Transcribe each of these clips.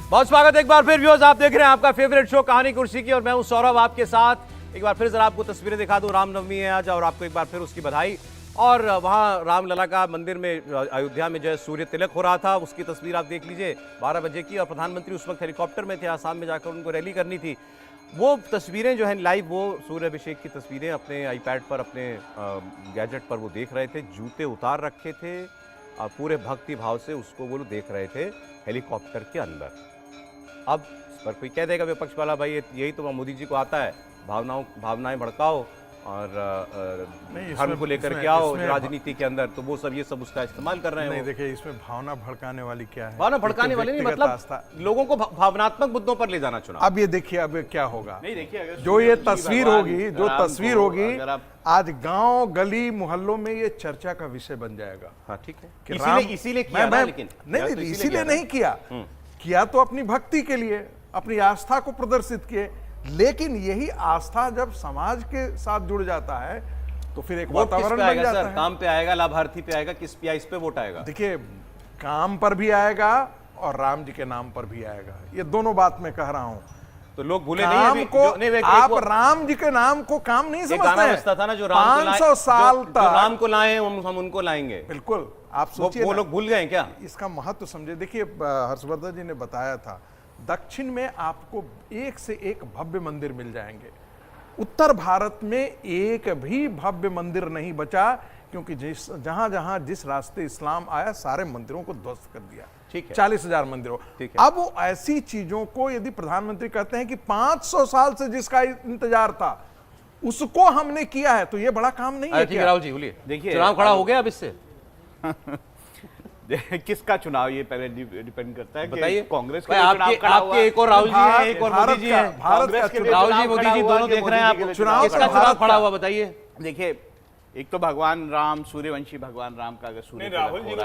बहुत स्वागत है एक बार फिर व्यूअर्स, आप देख रहे हैं आपका फेवरेट शो कहानी कुर्सी की और मैं हूं सौरभ आपके साथ। एक बार फिर जरा आपको तस्वीरें दिखा दूं, रामनवमी है आज और आपको एक बार फिर उसकी बधाई। और वहां रामलला का मंदिर में अयोध्या में जो है सूर्य तिलक हो रहा था, उसकी तस्वीर आप देख लीजिए 12 बजे की। और प्रधानमंत्री उस वक्त हेलीकॉप्टर में थे, आसाम में जाकर उनको रैली करनी थी। वो तस्वीरें जो है लाइव, वो सूर्य अभिषेक की तस्वीरें अपने आईपैड पर, अपने गैजेट पर वो देख रहे थे। जूते उतार रखे थे और पूरे भक्ति भाव से उसको वो देख रहे थे हेलीकॉप्टर के अंदर। अब इस पर कोई कह देगा विपक्ष वाला, भाई यही तो मोदी जी को आता है, भावनाएं भड़काओ और धर्म को लेकर के आओ राजनीति के अंदर, तो वो सब ये सब उसका इस्तेमाल कर रहे हैं। नहीं देखिए, इसमें भावना भड़काने वाली क्या है? भावना भड़काने वाली नहीं, मतलब लोगों को भावनात्मक मुद्दों पर ले जाना चुनाव। अब ये देखिए, अब क्या होगा? नहीं देखिए, जो ये तस्वीर होगी, आज गांव गली मोहल्लों में ये चर्चा का विषय बन जाएगा। हाँ ठीक है, इसीलिए किया ना, लेकिन नहीं, इसीलिए नहीं किया तो अपनी भक्ति के लिए, अपनी आस्था को प्रदर्शित किए। लेकिन यही आस्था जब समाज के साथ जुड़ जाता है तो फिर एक वातावरण बन जाता है। काम पे आएगा, लाभार्थी पे आएगा, किस पे, इस पे वोट आएगा? देखिए, काम पर भी आएगा और राम जी के नाम पर भी आएगा, ये दोनों बात मैं कह रहा हूं। तो लोग भूले नहीं को आप राम जी के नाम को काम नहीं समझते था ना, जो 500 साल तक राम को लाए हम उनको लाएंगे। बिल्कुल, आप सोचिए वो लोग भूल गए क्या? इसका महत्व समझे। देखिए, हर्षवर्धन जी ने बताया था, दक्षिण में आपको एक से एक भव्य मंदिर मिल जाएंगे, उत्तर भारत में एक भी भव्य मंदिर नहीं बचा, क्योंकि जहां जहां जिस रास्ते इस्लाम आया सारे मंदिरों को ध्वस्त कर दिया। ठीक है, 40,000 मंदिरों। अब वो ऐसी चीजों को यदि प्रधानमंत्री कहते हैं कि 500 साल से जिसका इंतजार था उसको हमने किया है, तो ये बड़ा काम नहीं है क्या? राहुल जी बोलिए, देखिए चुनाव खड़ा हो गया अब इससे किसका चुनाव, ये पहले डिपेंड करता है। बताइए, कांग्रेस के आपके एक और राहुल जी हैं, एक और मोदी जी हैं। भारत का राहुल जी मोदी जी दोनों देख रहे हैं आप, किसका चुनाव खड़ा हुआ बताइए? देखिए, एक तो भगवान राम, सूर्यवंशी भगवान राम का अगर सूर्य राहुल जी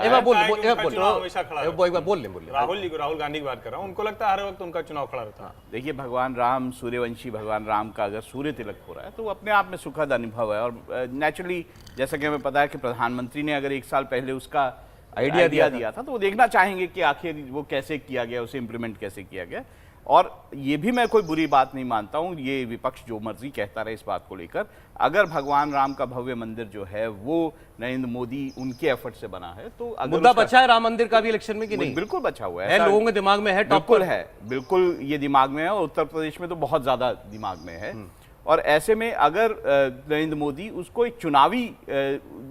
राहुल गांधी की बात कर रहा हूँ, उनको लगता है हर वक्त उनका चुनाव खड़ा रहता है। देखिए, भगवान राम, सूर्यवंशी भगवान राम का अगर सूर्य तिलक हो रहा है तो वो अपने आप में सुखद अनुभव है। और नेचुरली, जैसा कि हमें पता है कि प्रधानमंत्री ने अगर 1 साल पहले उसका आइडिया दिया था, तो वो देखना चाहेंगे कि आखिर वो कैसे किया गया, उसे इम्प्लीमेंट कैसे किया गया। और ये भी मैं कोई बुरी बात नहीं मानता हूँ, ये विपक्ष जो मर्जी कहता रहे इस बात को लेकर। अगर भगवान राम का भव्य मंदिर जो है वो नरेंद्र मोदी उनके एफर्ट से बना है, तो मुद्दा बचा है राम मंदिर का भी इलेक्शन में कि नहीं? बिल्कुल बचा हुआ है, लोगों के दिमाग में है, बिल्कुल है, बिल्कुल ये दिमाग में है, और उत्तर प्रदेश में तो बहुत ज्यादा दिमाग में है। और ऐसे में अगर नरेंद्र मोदी उसको एक चुनावी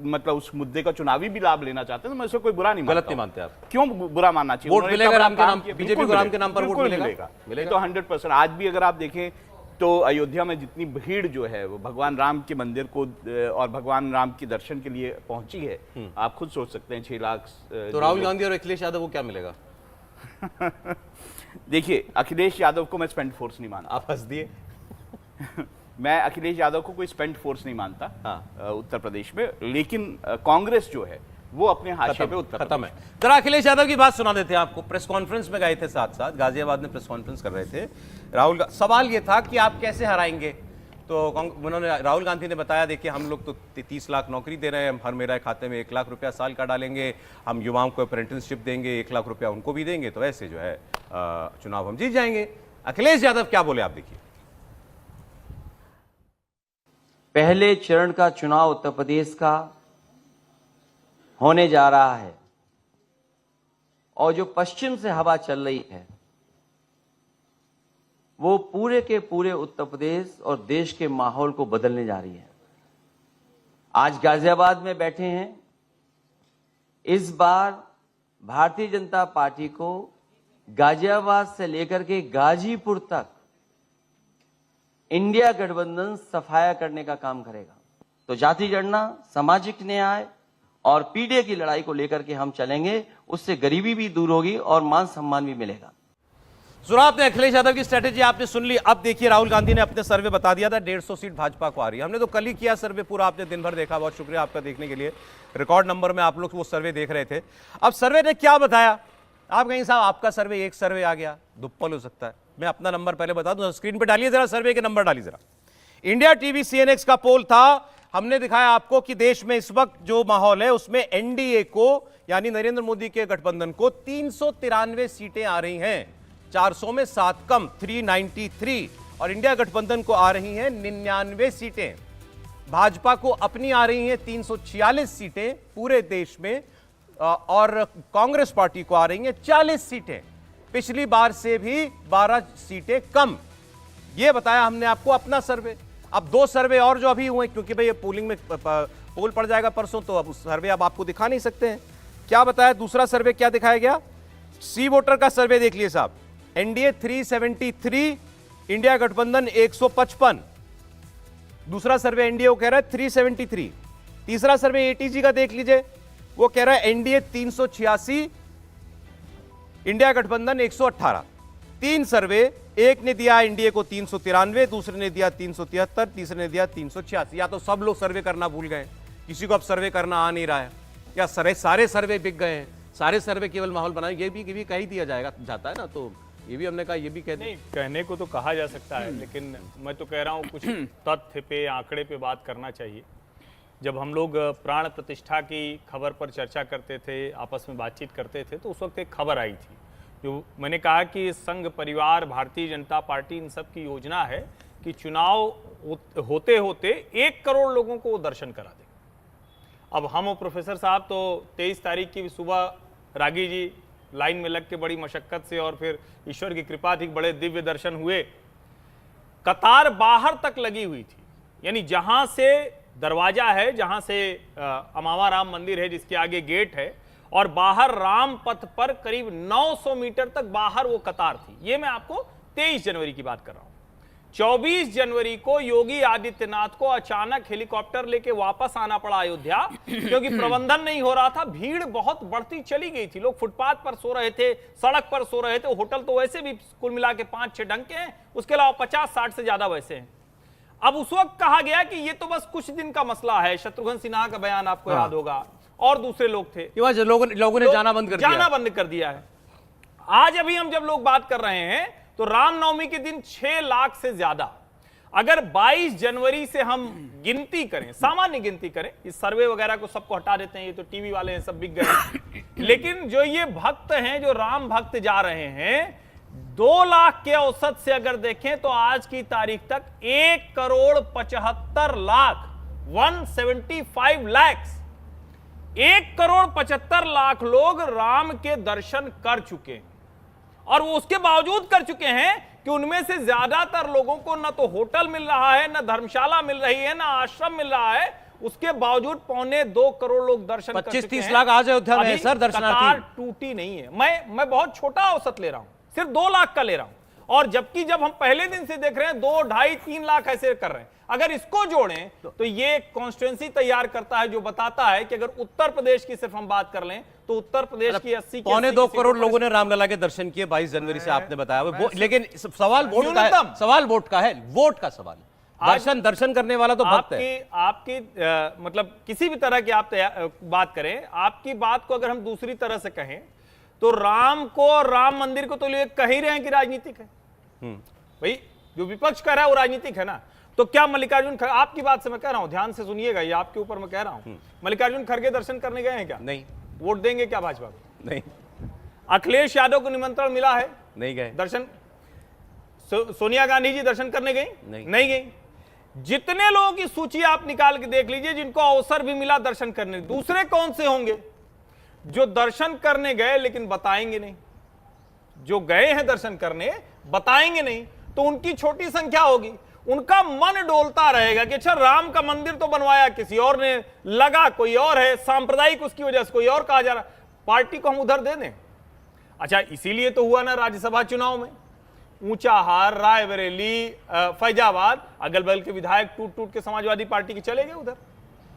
मतलब उस मुद्दे का चुनावी भी लाभ लेना चाहते हैं, तो मैं इसको कोई बुरा नहीं मानता। गलत नहीं मानते आप? क्यों बुरा मानना चाहिए? वोट मिलेगा राम के नाम, बीजेपी को राम के नाम पर वोट मिलेगा तो 100%। आज भी अगर आप देखें तो अयोध्या में जितनी भीड़ जो है वो भगवान राम के मंदिर को और भगवान राम के दर्शन के लिए पहुंची है, आप खुद सोच सकते हैं 6 लाख। तो राहुल गांधी और अखिलेश यादव को क्या मिलेगा? देखिए, अखिलेश यादव को मैं स्पेंट फोर्स नहीं मानता। आप हंस दिए। मैं अखिलेश यादव को कोई स्पेंट फोर्स नहीं मानता। हाँ। उत्तर प्रदेश में, लेकिन कांग्रेस जो है वो अपने हाशिए पे उत्तर खत्म है। जरा अखिलेश यादव की बात सुना देते हैं आपको। प्रेस कॉन्फ्रेंस में गए थे, साथ साथ गाजियाबाद में प्रेस कॉन्फ्रेंस कर रहे थे राहुल। सवाल ये था कि आप कैसे हराएंगे, तो उन्होंने, राहुल गांधी ने बताया, देखिए हम लोग तो 30 लाख नौकरी दे रहे हैं, हर मेरा खाते में 1 लाख रुपया साल का डालेंगे, हम युवाओं को अप्रेंटिसशिप देंगे, 1 लाख रुपया उनको भी देंगे, तो ऐसे जो है चुनाव हम जीत जाएंगे। अखिलेश यादव क्या बोले आप देखिए। पहले चरण का चुनाव उत्तर प्रदेश का होने जा रहा है, और जो पश्चिम से हवा चल रही है वो पूरे के पूरे उत्तर प्रदेश और देश के माहौल को बदलने जा रही है। आज गाजियाबाद में बैठे हैं, इस बार भारतीय जनता पार्टी को गाजियाबाद से लेकर के गाजीपुर तक इंडिया गठबंधन सफाया करने का काम करेगा। तो जाति गणना, सामाजिक न्याय और पीडीए की लड़ाई को लेकर के हम चलेंगे, उससे गरीबी भी दूर होगी और मान सम्मान भी मिलेगा। सुना आपने अखिलेश यादव की स्ट्रेटेजी, आपने सुन ली। अब देखिए, राहुल गांधी ने अपने सर्वे बता दिया था 150 सीट भाजपा को आ रही है। हमने तो कल ही किया सर्वे पूरा, आपने दिन भर देखा, बहुत शुक्रिया आपका देखने के लिए। रिकॉर्ड नंबर में आप लोग वो सर्वे देख रहे थे। अब सर्वे ने क्या बताया, आप कहीं साहब आपका सर्वे एक सर्वे आ गया, दुप्पल हो सकता है। मैं अपना नंबर पहले बता दूं, स्क्रीन पे डालिए जरा, सर्वे के नंबर डालिए जरा। इंडिया टीवी सीएनएक्स का पोल था, हमने दिखाया आपको कि देश में इस वक्त जो माहौल है उसमें एनडीए को, यानी नरेंद्र मोदी के गठबंधन को 393 सीटें आ रही हैं। 400 में 7 कम 393, और इंडिया गठबंधन को आ रही हैं 99 सीटें। भाजपा को अपनी आ रही हैं 346 सीटें पूरे देश में, और कांग्रेस पार्टी को आ रही हैं 40 सीटें, पिछली बार से भी 12 सीटें कम। यह बताया हमने आपको अपना सर्वे। अब 2 सर्वे और जो अभी हुए, क्योंकि भाई ये पोलिंग में पोल पड़ जाएगा परसों, तो अब उस सर्वे अब आपको दिखा नहीं सकते हैं। क्या बताया दूसरा सर्वे, क्या दिखाया गया? सी वोटर का सर्वे देख लिए साहब। एनडीए 373, इंडिया गठबंधन 155। दूसरा सर्वे एनडीए को कह रहा है 373। तीसरा सर्वे एटीजी का देख लीजिए, वो कह रहा है एनडीए 386, इंडिया गठबंधन 118। 3 सर्वे, एक ने दिया एनडीए को 393, दूसरे ने दिया 373, तीसरे ने दिया 386। या तो सब लोग सर्वे करना भूल गए, किसी को अब सर्वे करना आ नहीं रहा है, या सारे सर्वे बिक गए हैं, सारे सर्वे केवल माहौल बनाए, ये भी कह ही दिया जाता है ना। तो ये भी हमने कहा, ये भी कह दें। नहीं, कहने को तो कहा जा सकता है, लेकिन मैं तो कह रहा हूँ कुछ तथ्य पे, आंकड़े पे बात करना चाहिए। जब हम लोग प्राण प्रतिष्ठा की खबर पर चर्चा करते थे, आपस में बातचीत करते थे, तो उस वक्त एक खबर आई थी, जो मैंने कहा कि संघ परिवार, भारतीय जनता पार्टी, इन सब की योजना है कि चुनाव होते होते 1 करोड़ लोगों को वो दर्शन करा दें। अब हम और प्रोफेसर साहब तो 23 तारीख की सुबह रागी जी लाइन में लग के बड़ी मशक्कत से, और फिर ईश्वर की कृपा थी, बड़े दिव्य दर्शन हुए। कतार बाहर तक लगी हुई थी, यानी जहां से दरवाजा है, जहां से अमावा राम मंदिर है, जिसके आगे गेट है, और बाहर राम पथ पर करीब 900 मीटर तक बाहर वो कतार थी। ये मैं आपको 23 जनवरी की बात कर रहा हूं। 24 जनवरी को योगी आदित्यनाथ को अचानक हेलीकॉप्टर लेके वापस आना पड़ा अयोध्या, क्योंकि प्रबंधन नहीं हो रहा था। भीड़ बहुत बढ़ती चली गई थी, लोग फुटपाथ पर सो रहे थे, सड़क पर सो रहे थे। होटल तो वैसे भी कुल मिला के 5-6 ढंग के हैं, उसके अलावा 50-60 से ज्यादा वैसे हैं। अब उस वक्त कहा गया कि ये तो बस कुछ दिन का मसला है। शत्रुघ्न सिन्हा का बयान आपको याद होगा, और दूसरे लोग थे, लोगों ने जाना बंद कर दिया है। आज अभी हम जब लोग बात कर रहे हैं, तो रामनवमी के दिन 6 लाख से ज्यादा, अगर 22 जनवरी से हम गिनती करें, सामान्य गिनती करें, इस सर्वे वगैरह को सबको हटा देते हैं, ये तो टीवी वाले हैं, सब बिक गए। लेकिन जो ये भक्त हैं, जो राम भक्त जा रहे हैं, 2 लाख के औसत से अगर देखें तो आज की तारीख तक 1 करोड़ 75 लाख 175 लैक्स 1 करोड़ 75 लाख लोग राम के दर्शन कर चुके हैं। और वो उसके बावजूद कर चुके हैं कि उनमें से ज्यादातर लोगों को न तो होटल मिल रहा है, न धर्मशाला मिल रही है, न आश्रम मिल रहा है। उसके बावजूद 1.25 करोड़ लोग दर्शन कर चुके हैं। 25-30 लाख आज अयोध्या में है सर दर्शनार्थी। कतार टूटी नहीं है। मैं बहुत छोटा औसत ले रहा हूं, सिर्फ 2 लाख का ले रहा हूं, और जबकि जब हम पहले दिन से देख रहे हैं 2, 2.5, 3 लाख ऐसे कर रहे हैं। अगर इसको जोड़ें तो ये कॉन्स्टिट्यूएंसी तैयार करता है, जो बताता है कि अगर उत्तर प्रदेश की सिर्फ हम बात कर लें तो उत्तर प्रदेश की 80 2.25 करोड़ लोगों ने रामलला के दर्शन किए 22 जनवरी से, आपने बताया। लेकिन सवाल वोट का है, सवाल वोट का है, वोट का सवाल। दर्शन करने वाला तो भक्त है। आपकी मतलब किसी भी तरह की आप बात करें, आपकी बात को अगर हम दूसरी तरह से कहें तो राम को और राम मंदिर को तो लोग कह ही रहे हैं कि राजनीतिक है। भाई जो विपक्ष कह रहा है वो राजनीतिक है ना। तो क्या मल्लिकार्जुन खड़गे, आपकी बात से मैं कह रहा हूं, ध्यान से सुनिएगा, ये आपके ऊपर मैं कह रहा हूं, मल्लिकार्जुन खड़गे दर्शन करने गए हैं क्या? नहीं। वोट देंगे क्या भाजपा को? नहीं। अखिलेश यादव को निमंत्रण मिला है? नहीं गए। दर्शन सोनिया गांधी जी दर्शन करने गई? नहीं गई। जितने लोगों की सूची आप निकाल के देख लीजिए जिनको अवसर भी मिला दर्शन करने, दूसरे कौन से होंगे जो दर्शन करने गए लेकिन बताएंगे नहीं? जो गए हैं दर्शन करने बताएंगे नहीं, तो उनकी छोटी संख्या होगी। उनका मन डोलता रहेगा कि अच्छा राम का मंदिर तो बनवाया किसी और ने, लगा कोई और है, सांप्रदायिक उसकी वजह से कोई और कहा जा रहा, पार्टी को हम उधर दे दें। अच्छा इसीलिए तो हुआ ना राज्यसभा चुनाव में ऊंचाहार, रायबरेली, फैजाबाद, अगल बगल के विधायक टूट टूट के समाजवादी पार्टी के चले गए उधर।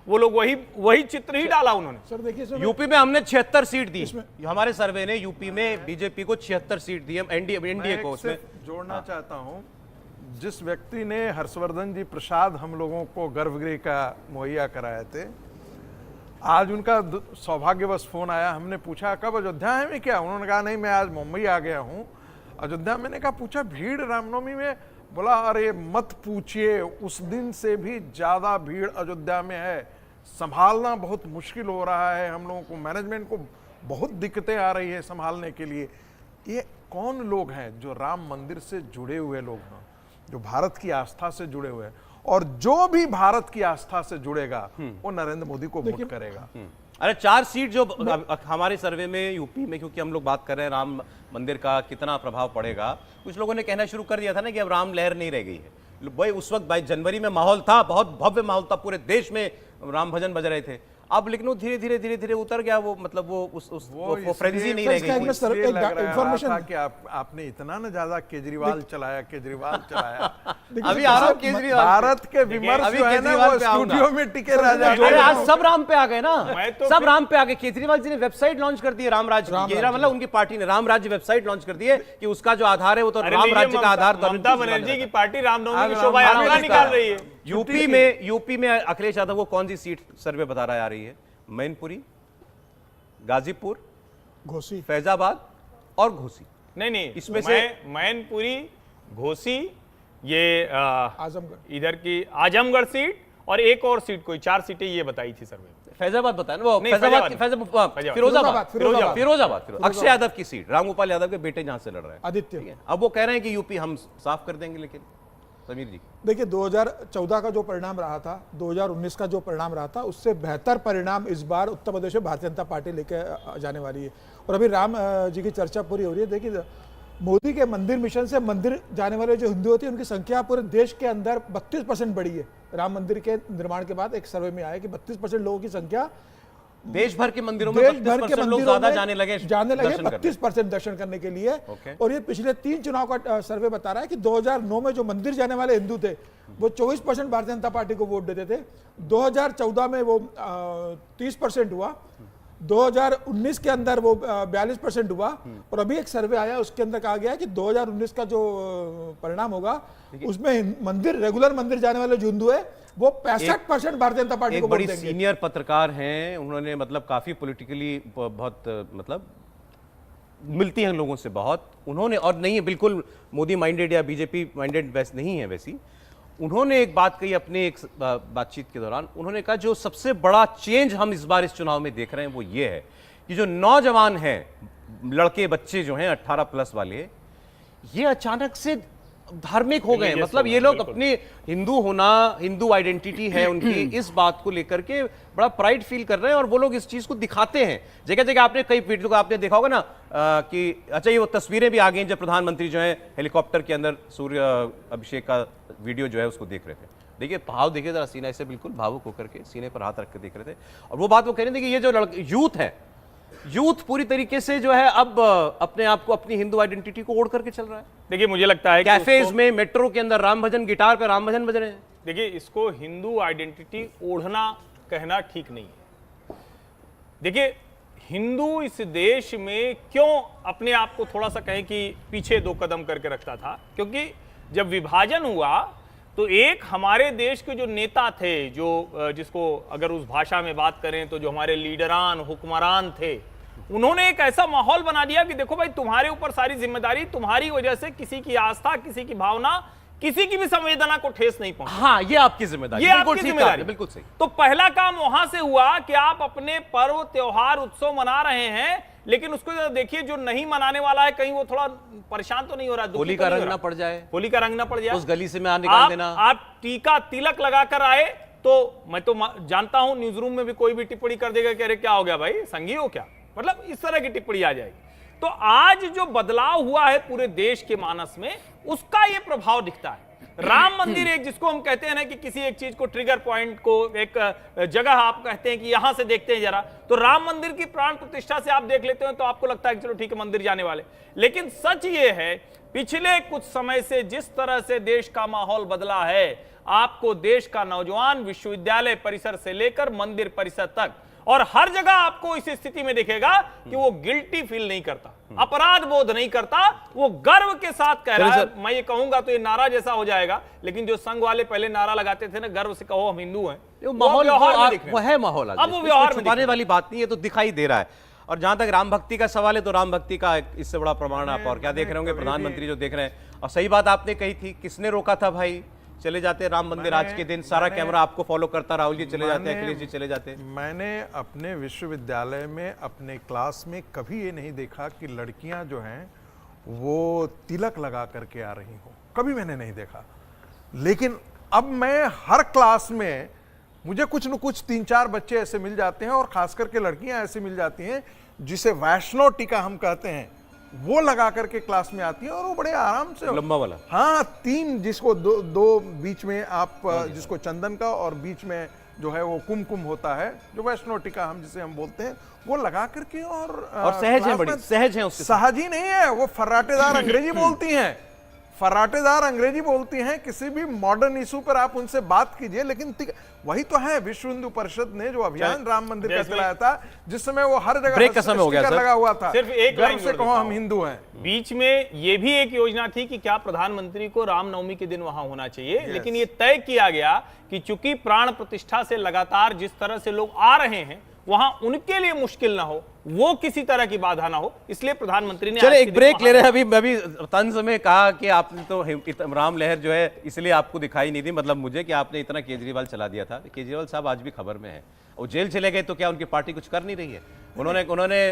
वो लोग वही चित्र ही डाला उन्होंने। सर देखिए, यूपी में हमने 76 सीट दी, हमारे सर्वे ने यूपी में बीजेपी को 76 सीट दी, हम एनडीए को उसमें जोड़ना चाहता हूं। जिस व्यक्ति ने हर्षवर्धन जी प्रसाद हम लोगों को गर्भगृह का मुहैया कराए थे, आज उनका सौभाग्यवश फोन आया। हमने पूछा कब अयोध्या है में क्या? उन्होंने कहा नहीं मैं आज मुंबई आ गया हूं। अयोध्या मैंने कहा पूछा भीड़ रामनवमी में? बोला अरे मत पूछिए, उस दिन से भी ज्यादा भीड़ अयोध्या में है। संभालना बहुत मुश्किल हो रहा है, हम लोगों को मैनेजमेंट को बहुत दिक्कतें आ रही है संभालने के लिए। ये कौन लोग हैं जो राम मंदिर से जुड़े हुए लोग हैं, जो भारत की आस्था से जुड़े हुए हैं, और जो भी भारत की आस्था से जुड़ेगा वो नरेंद्र मोदी को वोट करेगा। अरे 4 सीट जो हमारे सर्वे में यूपी में, क्योंकि हम लोग बात कर रहे हैं राम मंदिर का कितना प्रभाव पड़ेगा, कुछ लोगों ने कहना शुरू कर दिया था ना कि अब राम लहर नहीं रह गई है। भाई उस वक्त 22 जनवरी में माहौल था, बहुत भव्य माहौल था, पूरे देश में राम भजन बज रहे थे। अब लेकिन वो धीरे धीरे उतर गया, वो मतलब वो फ्रेंजी नहीं रह गई। इसलिए लग रहा था कि आपने इतना ना ज्यादा केजरीवाल चलाया। अभी आ रहा हूं केजरीवाल, भारत के विमर्श जो है ना वो स्टूडियो में टिके रह जाएंगे। अरे आज सब राम पे आ गए ना, तो सब राम पे आ गए। केजरीवाल जी ने वेबसाइट लॉन्च कर दी है राम राज्य, केजरीवाल मतलब उनकी पार्टी ने राम राज्य वेबसाइट लॉन्च कर दी है कि उसका जो आधार है वो तो राम राज्य का आधार। ममता बनर्जी की पार्टी रामनवमी की शोभा यात्रा निकाल रही है। यूपी में अखिलेश यादव को कौन सी सीट सर्वे बता रहा है आ रही है? मैनपुरी, गाजीपुर, घोसी, फैजाबाद और घोसी। नहीं इसमें से मैनपुरी, घोसी, ये आजमगढ़, इधर की आजमगढ़ सीट और एक और सीट, कोई 4 सीटें ये बताई थी सर्वे में। फैजाबाद बताया ना, वो नहीं, फिरोजाबाद, अक्षय यादव की सीट, रामगोपाल यादव के बेटे जहां से लड़ रहे हैं आदित्य। अब वो कह रहे हैं कि यूपी हम साफ कर देंगे। लेकिन समीर जी देखिए 2014 का जो परिणाम रहा था, 2019 का जो परिणाम रहा था, उससे बेहतर परिणाम इस बार उत्तर प्रदेश में भारतीय जनता पार्टी लेके जाने वाली है। और अभी राम जी की चर्चा पूरी हो रही है। देखिए मोदी के मंदिर मिशन से मंदिर जाने वाले जो हिंदू होती है उनकी संख्या पूरे देश के अंदर 32% बढ़ी है। राम मंदिर के निर्माण के बाद एक सर्वे में आया कि 32% लोगों की संख्या देश भर के मंदिरों में देश भर के 32% लोग मंदिरों ज्यादा में जाने लगे 32% दर्शन करने के लिए। और ये पिछले 3 चुनाव का सर्वे बता रहा है कि 2009 में जो मंदिर जाने वाले हिंदू थे वो 24% भारतीय जनता पार्टी को वोट देते थे, 2014 में वो 30% हुआ, 2019 के अंदर वो 42% हुआ। और अभी एक सर्वे आया उसके अंदर कहा गया कि 2019 का जो परिणाम होगा उसमें मंदिर रेगुलर मंदिर जाने वाले जो हिंदू है वो 65% भारतीय जनता पार्टी को वोट देंगे। एक बड़ी सीनियर पत्रकार हैं, उन्होंने मतलब काफी पॉलिटिकली बहुत मतलब मिलती हैं लोगों से बहुत, उन्होंने, और नहीं है बिल्कुल मोदी माइंडेड या बीजेपी माइंडेड वैसे नहीं है वैसी, उन्होंने एक बात कही अपने एक बातचीत के दौरान। उन्होंने कहा जो सबसे बड़ा चेंज हम इस बार इस चुनाव में देख रहे हैं वो ये है कि जो नौजवान हैं, लड़के बच्चे जो हैं 18 प्लस वाले, ये अचानक से धार्मिक हो गए। मतलब ये लोग अपने हिंदू होना, हिंदू आइडेंटिटी है उनकी, इस बात को लेकर के बड़ा प्राइड फील कर रहे हैं और वो लोग इस चीज को दिखाते हैं जगह जगह। आपने कई वीडियो को आपने देखा होगा ना कि अच्छा ये वो तस्वीरें भी आ गई जब प्रधानमंत्री जो है हेलीकॉप्टर के अंदर सूर्य अभिषेक का वीडियो जो है उसको देख रहे थे। देखिए भाव देखिए जरा, सीना ऐसे बिल्कुल भावुक होकर के सीने पर हाथ रख के देख रहे थे। और वो बात वो कह रहे थे कि ये जो यूथ है, यूथ पूरी तरीके से जो है अब अपने आप को, अपनी हिंदू आइडेंटिटी को ओढ़ करके चल रहा है। देखिए मुझे लगता है कैफेज में, मेट्रो के अंदर राम भजन, गिटार पे राम भजन बज रहे हैं। देखिए इसको हिंदू आइडेंटिटी ओढ़ना कहना ठीक नहीं है। देखिए हिंदू इस देश में क्यों अपने आप को थोड़ा सा कहें कि पीछे 2 कदम करके रखता था, क्योंकि जब विभाजन हुआ तो एक हमारे देश के जो नेता थे, जो जिसको अगर उस भाषा में बात करें तो जो हमारे लीडरान, हुक्मरान थे, उन्होंने एक ऐसा माहौल बना दिया कि देखो भाई तुम्हारे ऊपर सारी जिम्मेदारी, तुम्हारी वजह से किसी की आस्था, किसी की भावना, किसी की भी संवेदना को ठेस नहीं पहुंचा। हाँ, ये आपकी जिम्मेदारी, ये आपकी जिम्मेदारी, बिल्कुल सही। तो पहला काम वहां से हुआ कि आप अपने पर्व, त्योहार, उत्सव मना रहे हैं, लेकिन उसको देखिए जो नहीं मनाने वाला है कहीं वो थोड़ा परेशान तो नहीं हो रहा, होली का रंग ना पड़ जाए, होली का रंग ना पड़ जाए, उस गली से मैं निकाल देना। आप टीका तिलक लगाकर आए तो मैं तो जानता हूं न्यूज रूम में भी कोई भी टिप्पणी कर देगा कि अरे क्या हो गया भाई, संगी हो क्या, मतलब इस तरह की टिप्पणी आ जाएगी। तो आज जो बदलाव हुआ है पूरे देश के मानस में, उसका ये प्रभाव दिखता है। राम मंदिर एक, जिसको हम कहते हैं ना कि किसी एक चीज को, ट्रिगर पॉइंट को, एक जगह आप कहते हैं कि यहां से देखते हैं जरा, तो राम मंदिर की प्राण प्रतिष्ठा से आप देख लेते हो तो आपको लगता है कि चलो ठीक है मंदिर जाने वाले। लेकिन सच ये है पिछले कुछ समय से जिस तरह से देश का माहौल बदला है, आपको देश का नौजवान विश्वविद्यालय परिसर से लेकर मंदिर परिसर तक और हर जगह आपको इस स्थिति में दिखेगा कि वो गिल्टी फील नहीं करता, अपराध बोध नहीं करता, वो गर्व के साथ कह रहा है। मैं ये कहूंगा तो ये नारा जैसा हो जाएगा, लेकिन जो संघ वाले पहले नारा लगाते थे ना, गर्व से कहो हम हिंदू हैं, माहौल वो है माहौल, अब वो व्यवहार में छुपाने वाली बात नहीं है, तो दिखाई दे रहा है। और जहां तक राम भक्ति का सवाल है तो राम भक्ति का इससे बड़ा प्रमाण आप और क्या देख रहे होंगे, प्रधानमंत्री जो देख रहे हैं। और सही बात आपने कही थी, किसने रोका था भाई, चले जाते राम मंदिर आज के दिन, सारा कैमरा आपको फॉलो करता, राहुल जी चले जाते, अखिलेश जी चले जाते। मैंने अपने विश्वविद्यालय में, अपने क्लास में कभी ये नहीं देखा कि लड़कियां जो हैं वो तिलक लगा करके आ रही हो, कभी मैंने नहीं देखा। लेकिन अब मैं हर क्लास में मुझे कुछ न कुछ 3-4 बच्चे ऐसे मिल जाते हैं, और खास करके लड़कियां ऐसे मिल जाती हैं जिसे वैष्णव टीका हम कहते हैं, वो लगा करके क्लास में आती है, और वो बड़े आराम से लंबा वाला। हाँ, 3 जिसको दो बीच में आप जिसको चंदन का और बीच में जो है वो कुमकुम होता है, जो वैष्णव टीका हम जिसे हम बोलते हैं, वो लगा करके और सहज है, क्लास बड़ी में- सहज है उसके सहज ही नहीं है, वो फर्राटेदार अंग्रेजी बोलती हैं, फर्राटेदार अंग्रेजी बोलती हैं। किसी भी मॉडर्न इशू पर आप उनसे बात कीजिए, लेकिन वही तो है विश्व हिंदू परिषद ने जो अभियान राम मंदिर का जैसे- चलाया था, जिस समय वो हर जगह ब्रेक का समय हो गया, स्टिकर सर। लगा हुआ था, सिर्फ एक गर्व लाइन से जोड़ कहो देता हम हूं। हिंदू हैं। बीच में ये भी एक योजना थी कि क्या प्रधानमंत्री को रामनवमी के दिन वहां होना चाहिए, लेकिन ये तय किया गया कि चूंकि प्राण प्रतिष्ठा से लगातार जिस तरह से लोग आ रहे हैं, वहां उनके लिए मुश्किल ना हो, वो किसी तरह की बाधा ना हो, इसलिए प्रधानमंत्री ने चले आज के एक दिन ब्रेक वहां- ले रहे हैं। अभी तंज में कहा कि आपने तो राम लहर जो है इसलिए आपको दिखाई नहीं दी, मतलब मुझे, कि आपने इतना केजरीवाल चला दिया था। केजरीवाल साहब आज भी खबर में है, वो जेल चले गए तो क्या उनकी पार्टी कुछ कर नहीं रही है? उन्होंने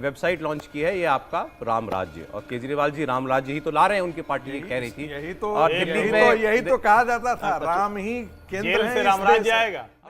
वेबसाइट लॉन्च की है, ये आपका राम राज्य, और केजरीवाल जी राम राज्य ही तो ला रहे हैं, उनकी पार्टी कह रही थी। यही तो और दिल्ली में यही तो कहा जाता था, राम ही केंद्र जेल है से इस राम देश राज्य है। आएगा।